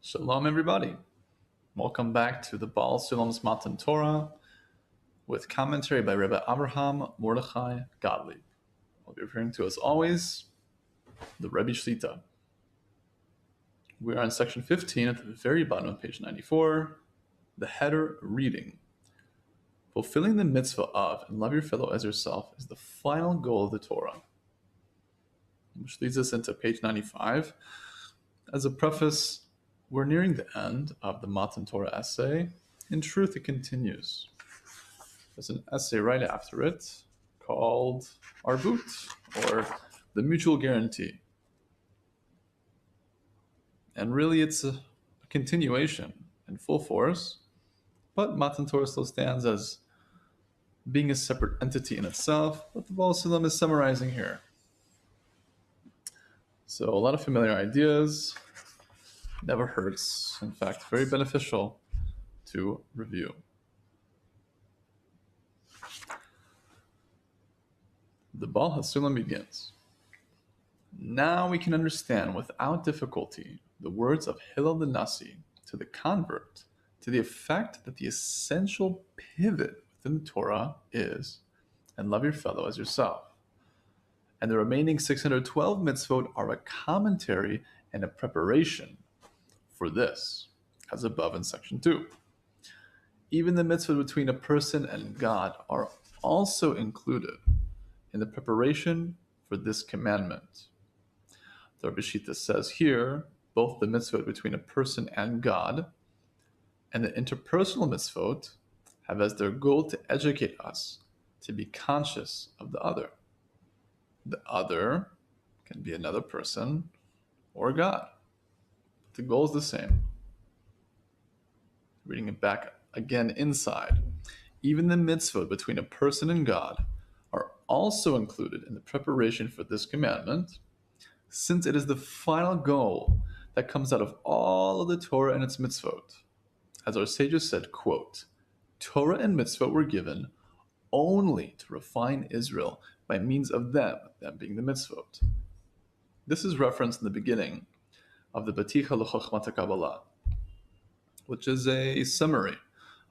Shalom, everybody. Welcome back to the Baal Sulam's Matan Torah with commentary by Rabbi Abraham Mordechai Gottlieb. I'll be referring to, as always, the Rebbe Shlita. We are on section 15 at the very bottom of page 94, the header reading. Fulfilling the mitzvah of and love your fellow as yourself is the final goal of the Torah, which leads us into page 95. As a preface, we're nearing the end of the Matan Torah essay. In truth, it continues. There's an essay right after it called Arbut, or the Mutual Guarantee. And really, it's a continuation in full force, but Matan Torah still stands as being a separate entity in itself, what the Baal Sulam is summarizing here. So a lot of familiar ideas. Never hurts. In fact, very beneficial to review. The Baal HaSulam begins. Now we can understand without difficulty the words of Hillel the Nasi to the convert to the effect that the essential pivot within the Torah is, and love your fellow as yourself. And the remaining 612 mitzvot are a commentary and a preparation for this, as above in section 2. Even the mitzvah between a person and God are also included in the preparation for this commandment. The Rebbe Shita says here, both the mitzvah between a person and God and the interpersonal mitzvot have as their goal to educate us to be conscious of the other. The other can be another person or God. The goal is the same. Reading it back again inside. Even the mitzvot between a person and God are also included in the preparation for this commandment, since it is the final goal that comes out of all of the Torah and its mitzvot. As our sages said, quote, Torah and mitzvot were given only to refine Israel by means of them being the mitzvot. This is referenced in the beginning of the Baticha L'Chochmat HaKabbalah, which is a summary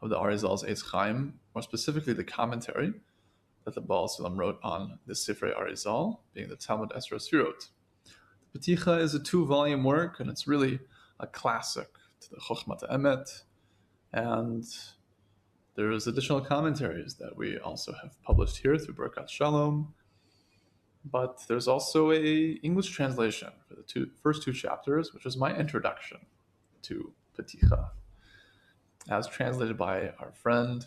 of the Arizal's Eitz Chaim, more specifically the commentary that the Baal Sulam wrote on the Sifrei Arizal, being the Talmud Esra Sfirot. The Baticha is a 2-volume work, and it's really a classic to the Chochmat Emet, and there is additional commentaries that we also have published here through Birkat Shalom. But there's also a English translation for the first two chapters, which is my introduction to Baticha, as translated by our friend,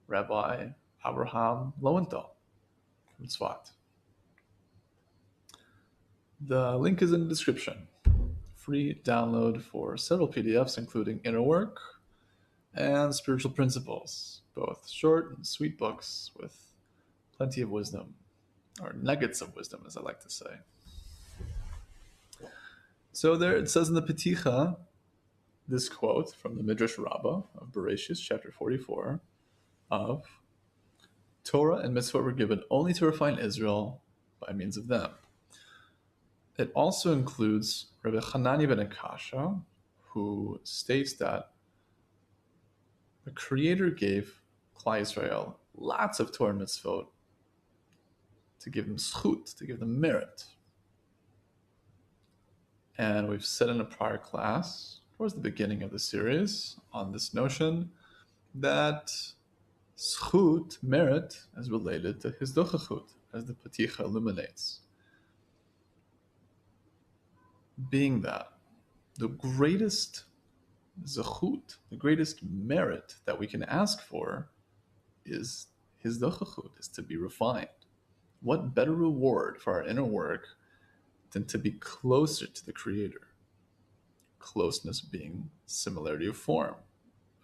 Rabbi Abraham Lowenthal from Tzfat. The link is in the description. Free download for several PDFs, including Inner Work and Spiritual Principles, both short and sweet books with plenty of wisdom. Or nuggets of wisdom, as I like to say. So there it says in the Peticha, this quote from the Midrash Rabbah of Bereshis, chapter 44, of Torah and mitzvah were given only to refine Israel by means of them. It also includes Rabbi Hanani ben Akasha, who states that the Creator gave Klal Yisrael lots of Torah and mitzvot to give them zchut, to give them merit. And we've said in a prior class, towards the beginning of the series, on this notion that zchut, merit, is related to hizdochachut, as the Paticha illuminates. Being that the greatest zchut, the greatest merit that we can ask for is hizdochachut, is to be refined. What better reward for our inner work than to be closer to the Creator? Closeness being similarity of form,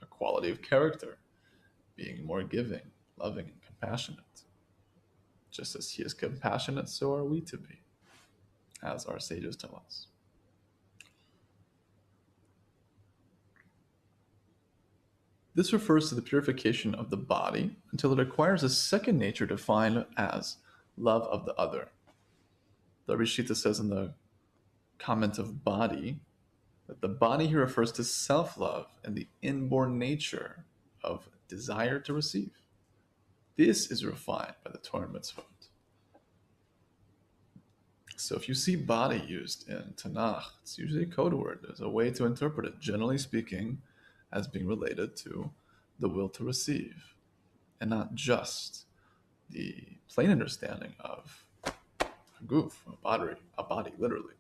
a quality of character, being more giving, loving, and compassionate. Just as He is compassionate, so are we to be, as our sages tell us. This refers to the purification of the body until it acquires a second nature defined as love of the other. The Rishita says in the comment of body That the body here refers to self-love and the inborn nature of desire to receive. This is refined by the Torah mitzvot. So if you see body used in Tanakh, it's usually a code word. There's a way to interpret it, generally speaking, as being related to the will to receive, and not just the plain understanding of a goof, a body, literally.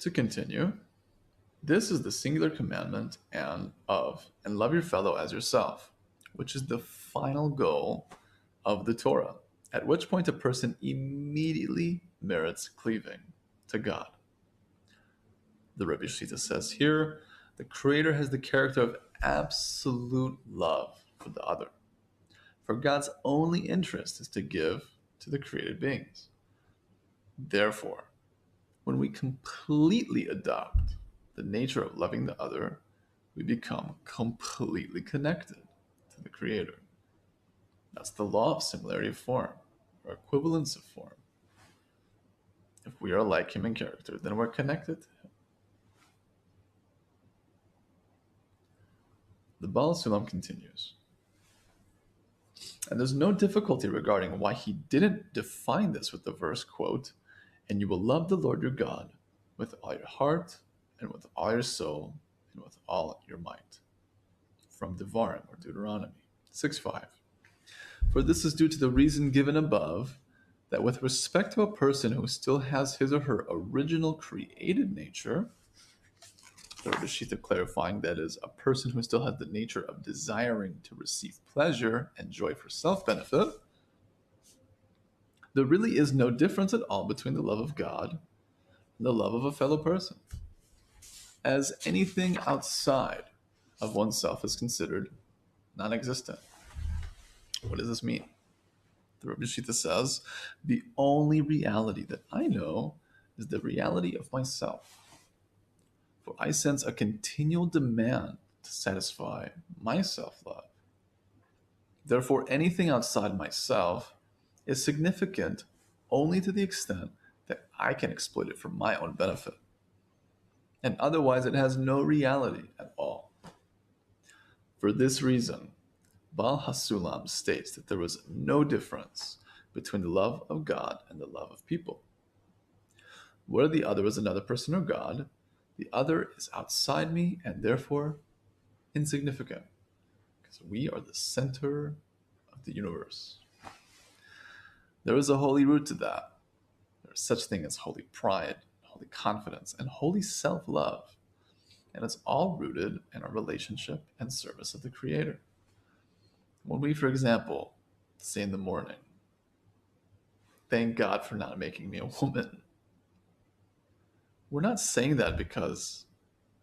To continue, this is the singular commandment and love your fellow as yourself, which is the final goal of the Torah, at which point a person immediately merits cleaving to God. The Rebbe Shita says here, the Creator has the character of absolute love for the other. For God's only interest is to give to the created beings. Therefore, when we completely adopt the nature of loving the other, we become completely connected to the Creator. That's the law of similarity of form, or equivalence of form. If we are like Him in character, then we're connected to Him. The Baal Sulam continues. And there's no difficulty regarding why he didn't define this with the verse, quote, and you will love the Lord your God with all your heart and with all your soul and with all your might. From Devarim, or Deuteronomy 6:5. For this is due to the reason given above, that with respect to a person who still has his or her original created nature, the Rishita clarifying that is a person who still has the nature of desiring to receive pleasure and joy for self-benefit, there really is no difference at all between the love of God and the love of a fellow person, as anything outside of oneself is considered non-existent. What does this mean? The Rabbi Shita says, the only reality that I know is the reality of myself. For I sense a continual demand to satisfy my self-love. Therefore, anything outside myself is significant only to the extent that I can exploit it for my own benefit. And otherwise, it has no reality at all. For this reason, Baal HaSulam states that there was no difference between the love of God and the love of people. Where the other is another person or God, the other is outside me and therefore insignificant, because we are the center of the universe. There is a holy root to that. There is such thing as holy pride, holy confidence, and holy self-love. And it's all rooted in our relationship and service of the Creator. When we, for example, say in the morning, thank God for not making me a woman, we're not saying that because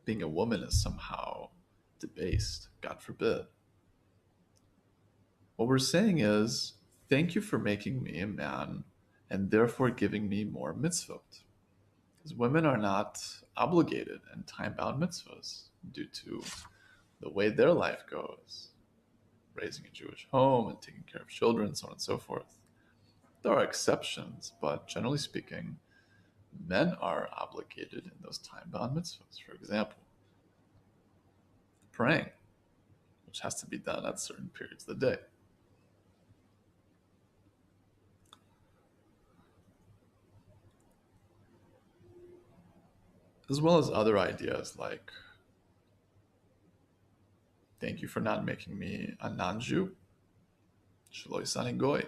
being a woman is somehow debased, God forbid. What we're saying is, thank you for making me a man and therefore giving me more mitzvot. Because women are not obligated in time-bound mitzvahs due to the way their life goes, raising a Jewish home and taking care of children, so on and so forth. There are exceptions, but generally speaking, men are obligated in those time-bound mitzvahs. For example, praying, which has to be done at certain periods of the day. As well as other ideas like, thank you for not making me a non-Jew. Shelo yisani goy.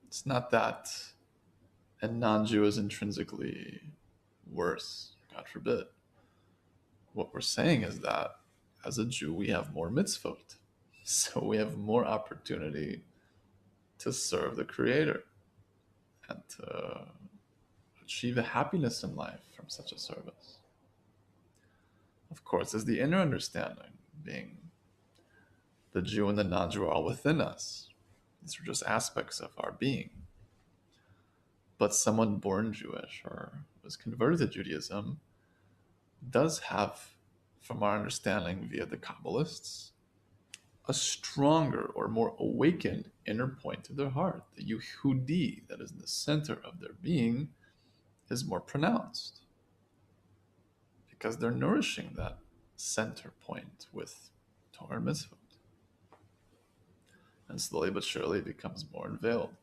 It's not that a non-Jew is intrinsically worse, God forbid. What we're saying is that as a Jew, we have more mitzvot. So we have more opportunity to serve the Creator and to achieve a happiness in life from such a service. Of course, there's the inner understanding, being the Jew and the non-Jew are all within us. These are just aspects of our being. But someone born Jewish or was converted to Judaism does have, from our understanding via the Kabbalists, a stronger or more awakened inner point of their heart. The Yehudi that is in the center of their being is more pronounced because they're nourishing that center point with Torah and mitzvot. And slowly but surely it becomes more unveiled.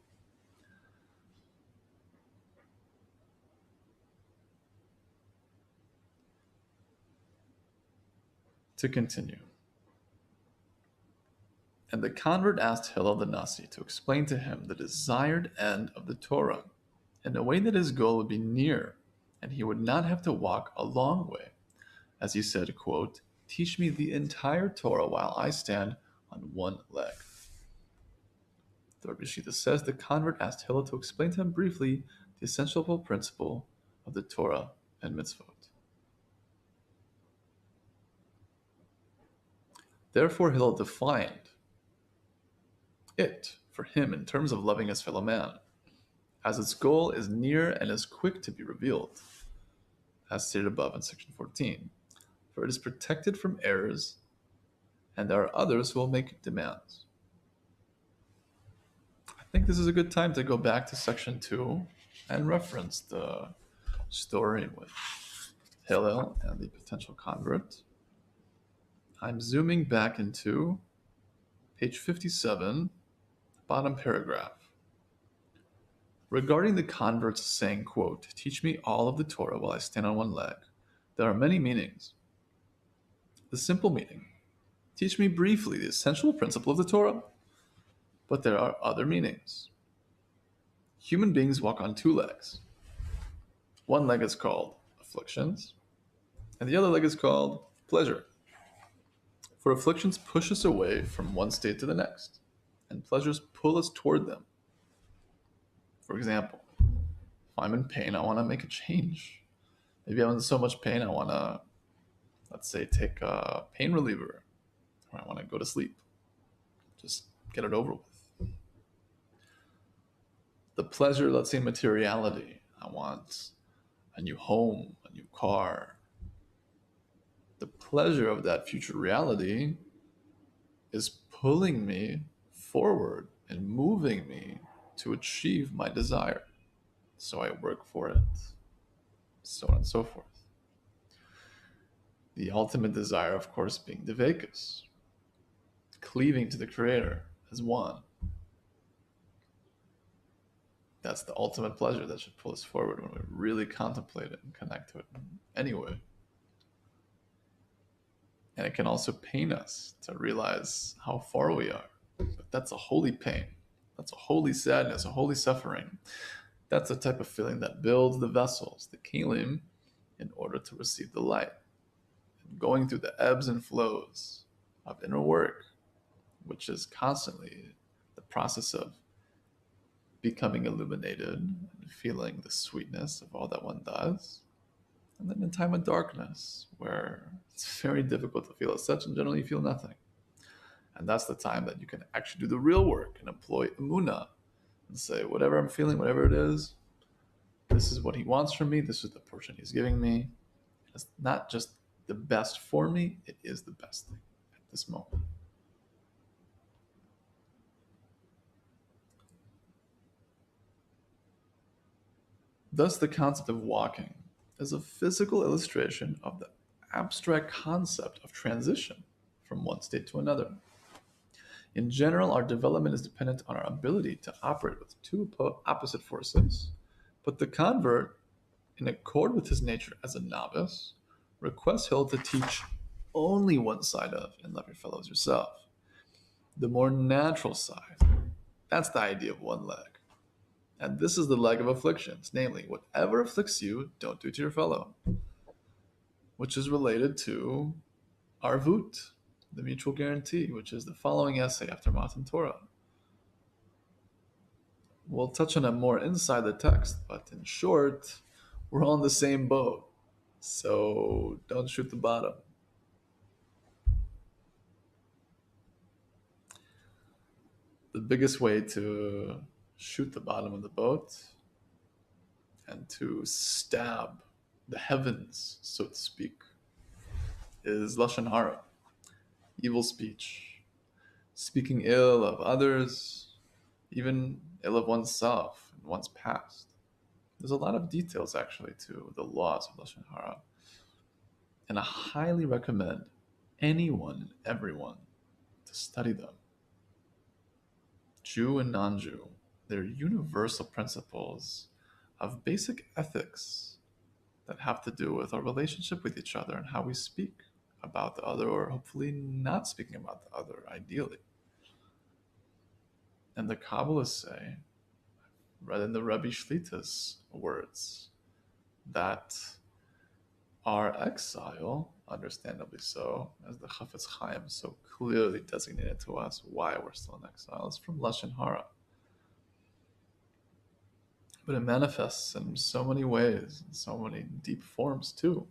To continue. And the convert asked Hillel the Nasi to explain to him the desired end of the Torah in a way that his goal would be near and he would not have to walk a long way. As he said, quote, "Teach me the entire Torah while I stand on one leg." The Rabbi Shita says the convert asked Hillel to explain to him briefly the essential principle of the Torah and mitzvot. Therefore, Hillel defined it for him in terms of loving his fellow man, as its goal is near and is quick to be revealed, as stated above in section 14. For it is protected from errors, and there are others who will make demands. I think this is a good time to go back to section 2 and reference the story with Hillel and the potential convert. I'm zooming back into page 57, bottom paragraph. Regarding the converts saying, quote, "Teach me all of the Torah while I stand on one leg," there are many meanings. The simple meaning, teach me briefly the essential principle of the Torah. But there are other meanings. Human beings walk on two legs. One leg is called afflictions, and the other leg is called pleasure. For afflictions push us away from one state to the next, and pleasures pull us toward them. For example, if I'm in pain, I want to make a change. Maybe I'm in so much pain, I want to, let's say, take a pain reliever, or I want to go to sleep. Just get it over with. The pleasure, let's say, materiality. I want a new home, a new car. The pleasure of that future reality is pulling me forward and moving me to achieve my desire. So I work for it, so on and so forth. The ultimate desire, of course, being Deveikut, cleaving to the Creator as one. That's the ultimate pleasure that should pull us forward when we really contemplate it and connect to it anyway. And it can also pain us to realize how far we are. But that's a holy pain. That's a holy sadness, a holy suffering. That's the type of feeling that builds the vessels, the kelim, in order to receive the light. And going through the ebbs and flows of inner work, which is constantly the process of becoming illuminated and feeling the sweetness of all that one does. And then in time of darkness, where it's very difficult to feel as such, and generally you feel nothing. And that's the time that you can actually do the real work and employ emunah and say, whatever I'm feeling, whatever it is, this is what he wants from me, this is the portion he's giving me. It's not just the best for me, it is the best thing at this moment. Thus, the concept of walking is a physical illustration of the abstract concept of transition from one state to another. In general, our development is dependent on our ability to operate with two opposite forces, but the convert, in accord with his nature as a novice, requests Hillel to teach only one side of and love your fellow as yourself. The more natural side. That's the idea of one leg. And this is the leg of afflictions, namely, whatever afflicts you, don't do to your fellow, which is related to arvut, the mutual guarantee, which is the following essay after Matan Torah. We'll touch on it more inside the text, but in short, we're all in the same boat, so don't shoot the bottom. The biggest way to shoot the bottom of the boat and to stab the heavens, so to speak, is lashon hara, evil speech. speaking ill of others, even ill of oneself and one's past. There's a lot of details actually to the laws of Lashon Hara, and I highly recommend anyone and everyone to study them. Jew and non-Jew, they're universal principles of basic ethics that have to do with our relationship with each other and how we speak about the other, or hopefully not speaking about the other, ideally. And the Kabbalists say, read in the Rebbe Shlita's words, that our exile, understandably so, as the Chafetz Chaim so clearly designated to us why we're still in exile, is from Lashon Hara. But it manifests in so many ways, in so many deep forms too.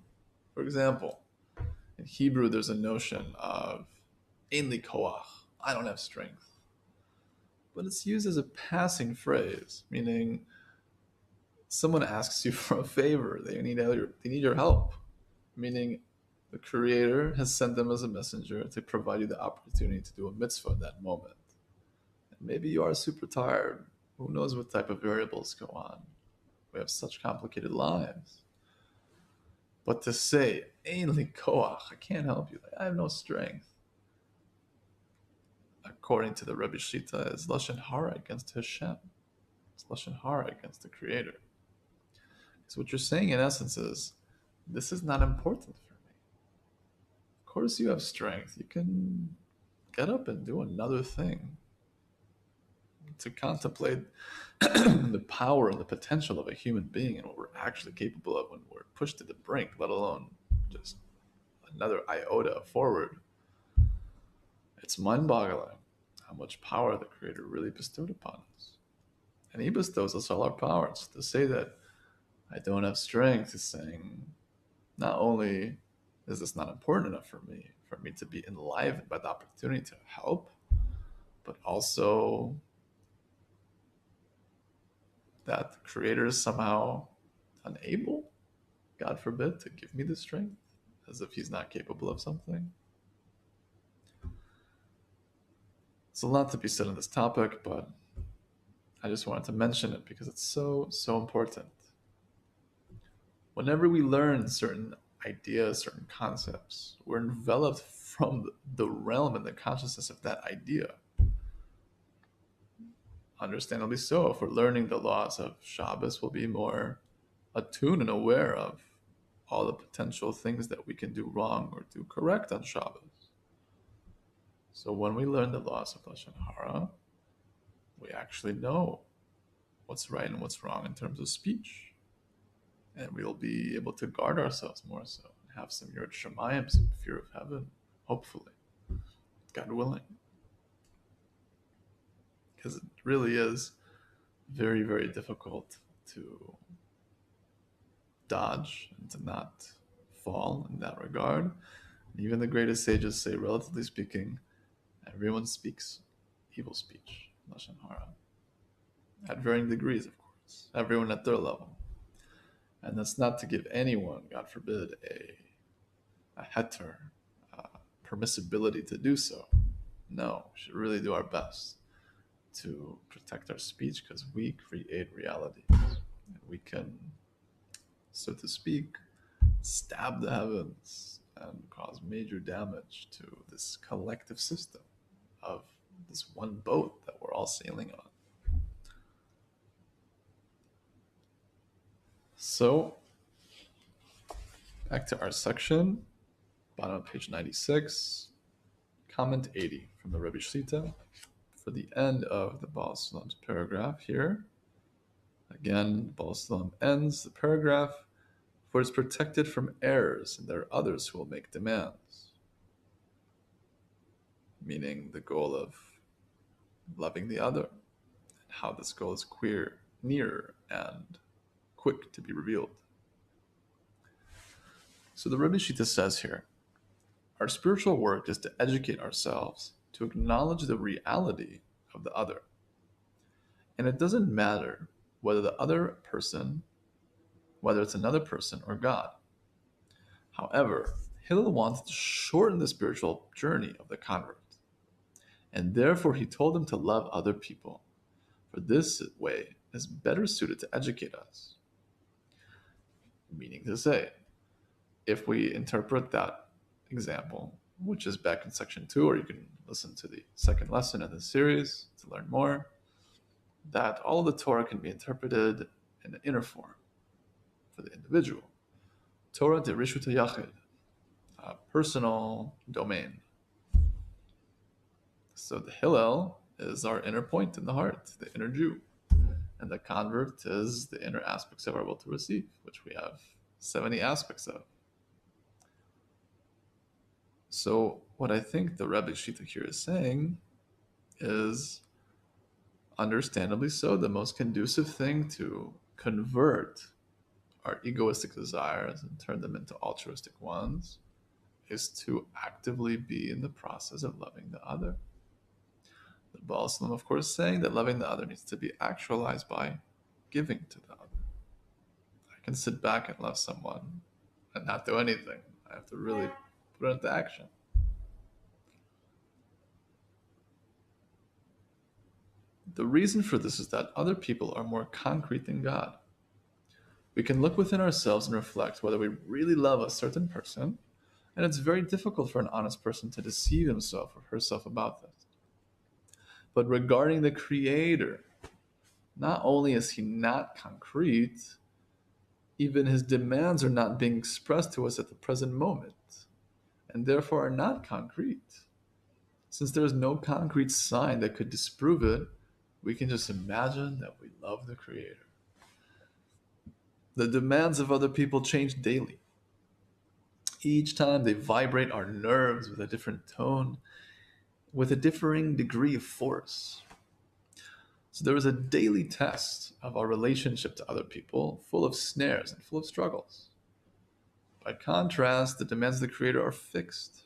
For example, in Hebrew, there's a notion of ein li koach, I don't have strength. But it's used as a passing phrase, meaning someone asks you for a favor, they need your help, meaning the Creator has sent them as a messenger to provide you the opportunity to do a mitzvah in that moment. And maybe you are super tired. Who knows what type of variables go on? We have such complicated lives. But to say, ein li koach, I can't help you, I have no strength, according to the Rebbe Shita, is Lashon Hara against Hashem. It's Lashon Hara against the Creator. So what you're saying in essence is, this is not important for me. Of course you have strength. You can get up and do another thing. To contemplate the power and the potential of a human being and what we're actually capable of when we're pushed to the brink, let alone just another iota forward. It's mind-boggling how much power the Creator really bestowed upon us. And He bestows us all our powers. To say that I don't have strength is saying, not only is this not important enough for me to be enlivened by the opportunity to help, but also that the Creator is somehow unable, God forbid, to give me the strength, as if He's not capable of something. It's a lot to be said on this topic, but I just wanted to mention it because it's so important. Whenever we learn certain ideas, certain concepts, we're enveloped from the realm and the consciousness of that idea. Understandably so, if we're learning the laws of Shabbos, we'll be more attuned and aware of all the potential things that we can do wrong or do correct on Shabbos. So when we learn the laws of Lashon Hara, we actually know what's right and what's wrong in terms of speech. And we'll be able to guard ourselves more so, and have some yirat shamayim, some fear of heaven, hopefully, God willing. Because it really is very, very difficult to dodge and to not fall in that regard. And even the greatest sages say, relatively speaking, everyone speaks evil speech, Lashon Hara, at varying degrees, of course, everyone at their level. And that's not to give anyone, God forbid, a heter, permissibility to do so. No, we should really do our best to protect our speech, because we create realities. And we can, so to speak, stab the heavens and cause major damage to this collective system of this one boat that we're all sailing on. So, back to our section, bottom of page 96, comment 80 from the Rebbe Shlita, for the end of the Baal Sulam's paragraph here. Again, Baal Sulam ends the paragraph, for it's protected from errors, and there are others who will make demands. Meaning the goal of loving the other, and how this goal is near and quick to be revealed. So the Rebbe Shita says here, our spiritual work is to educate ourselves to acknowledge the reality of the other. And it doesn't matter whether it's another person or God. However, Hillel wanted to shorten the spiritual journey of the convert. And therefore he told them to love other people, for this way is better suited to educate us. Meaning to say, if we interpret that example, which is back in section 2, or you can listen to the second lesson in the series to learn more, that all of the Torah can be interpreted in an inner form for the individual. Torah de Rishut HaYachid, a personal domain. So the Hillel is our inner point in the heart, the inner Jew. And the convert is the inner aspects of our will to receive, which we have 70 aspects of. So what I think the Rebbe Shita here is saying is, understandably so, the most conducive thing to convert our egoistic desires and turn them into altruistic ones is to actively be in the process of loving the other. The Baal Shalom, of course, saying that loving the other needs to be actualized by giving to the other. I can sit back and love someone and not do anything. I have to really put it into action. The reason for this is that other people are more concrete than God. We can look within ourselves and reflect whether we really love a certain person, and it's very difficult for an honest person to deceive himself or herself about this. But regarding the Creator, not only is he not concrete, even his demands are not being expressed to us at the present moment, and therefore are not concrete. Since there is no concrete sign that could disprove it, we can just imagine that we love the Creator. The demands of other people change daily. Each time they vibrate our nerves with a different tone, with a differing degree of force. So there is a daily test of our relationship to other people, full of snares and full of struggles. By contrast, the demands of the Creator are fixed.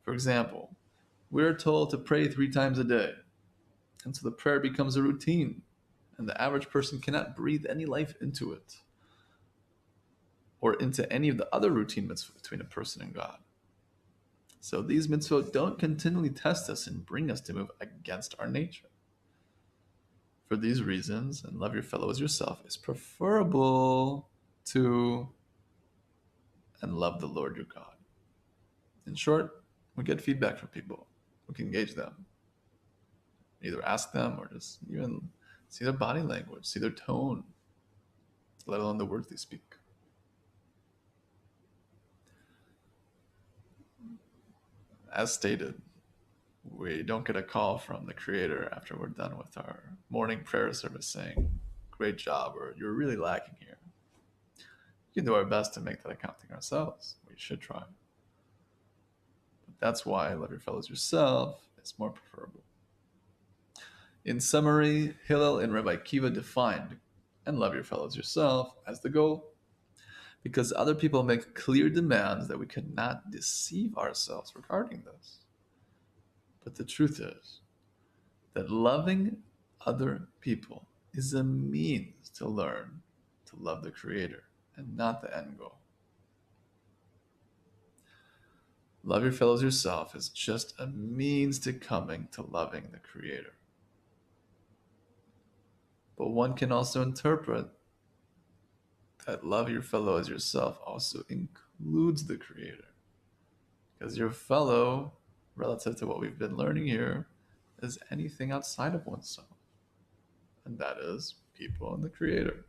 For example, we are told to pray 3 times a day, and so the prayer becomes a routine, and the average person cannot breathe any life into it, or into any of the other routine mitzvot between a person and God. So these mitzvot don't continually test us and bring us to move against our nature. For these reasons, and love your fellow as yourself is preferable to and love the Lord your God. In short, we get feedback from people. We can engage them. Either ask them or just even see their body language, see their tone, let alone the words they speak. As stated, we don't get a call from the Creator after we're done with our morning prayer service saying, great job, or you're really lacking here. We can do our best to make that accounting ourselves. We should try. But that's why love your fellows yourself is more preferable. In summary, Hillel and Rabbi Akiva defined and love your fellows yourself as the goal, because other people make clear demands that we cannot deceive ourselves regarding this. But the truth is that loving other people is a means to learn to love the Creator and not the end goal. Love your fellows yourself is just a means to coming to loving the Creator. But one can also interpret that love your fellow as yourself also includes the Creator. Because your fellow, relative to what we've been learning here, is anything outside of oneself. And that is people and the Creator.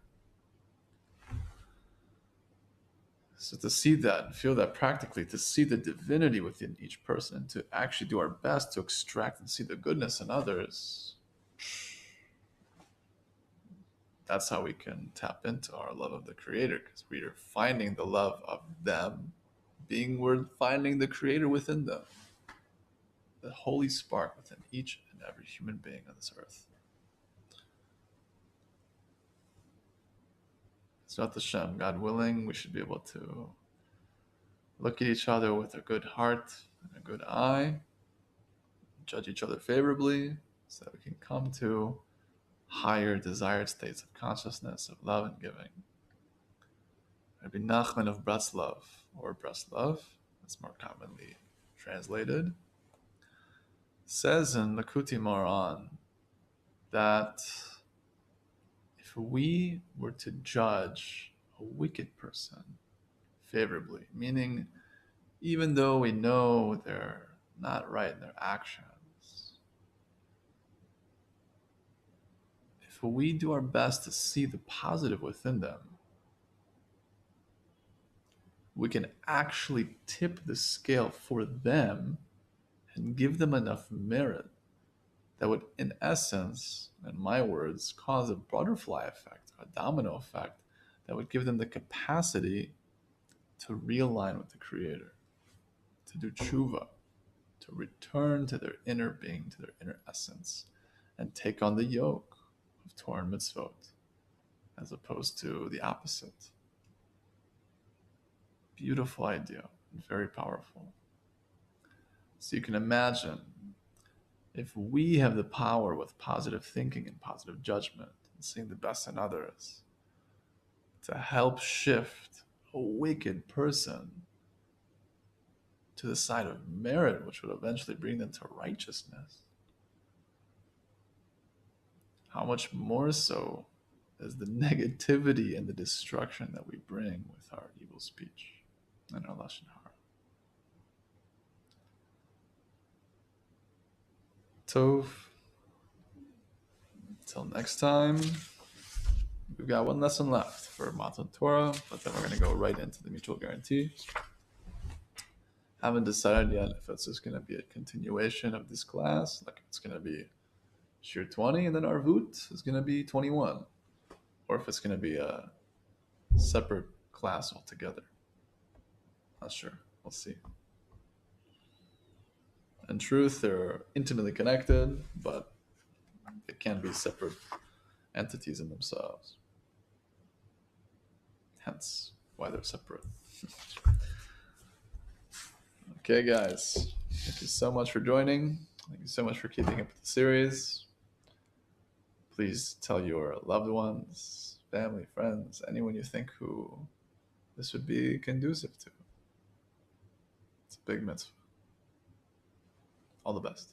So to see that and feel that practically, to see the divinity within each person, to actually do our best to extract and see the goodness in others, that's how we can tap into our love of the Creator, because we are finding the love of them, we're finding the Creator within them, the holy spark within each and every human being on this earth. It's not the Shem. God willing, we should be able to look at each other with a good heart and a good eye, judge each other favorably, so that we can come to higher desired states of consciousness, of love and giving. Rabbi Nachman of Breslov, or Breslov, that's more commonly translated, says in Likkutei Moharan that if we were to judge a wicked person favorably, meaning even though we know they're not right in their actions, if we do our best to see the positive within them, we can actually tip the scale for them and give them enough merit that would, in essence, in my words, cause a butterfly effect, a domino effect, that would give them the capacity to realign with the Creator, to do tshuva, to return to their inner being, to their inner essence, and take on the yoke of Torah and mitzvot, as opposed to the opposite. Beautiful idea, and very powerful. So you can imagine, if we have the power with positive thinking and positive judgment and seeing the best in others to help shift a wicked person to the side of merit, which would eventually bring them to righteousness, how much more so is the negativity and the destruction that we bring with our evil speech and our lashon hara. Tov. Until next time, we've got one lesson left for Matan Torah, but then we're going to go right into the mutual guarantee. Haven't decided yet if it's just going to be a continuation of this class, like it's going to be Shir 20 and then Arvut is going to be 21, or if it's going to be a separate class altogether. Not sure. We'll see. In truth, they're intimately connected, but they can be separate entities in themselves. Hence why they're separate. Okay, guys. Thank you so much for joining. Thank you so much for keeping up with the series. Please tell your loved ones, family, friends, anyone you think who this would be conducive to. It's a big mitzvah. All the best.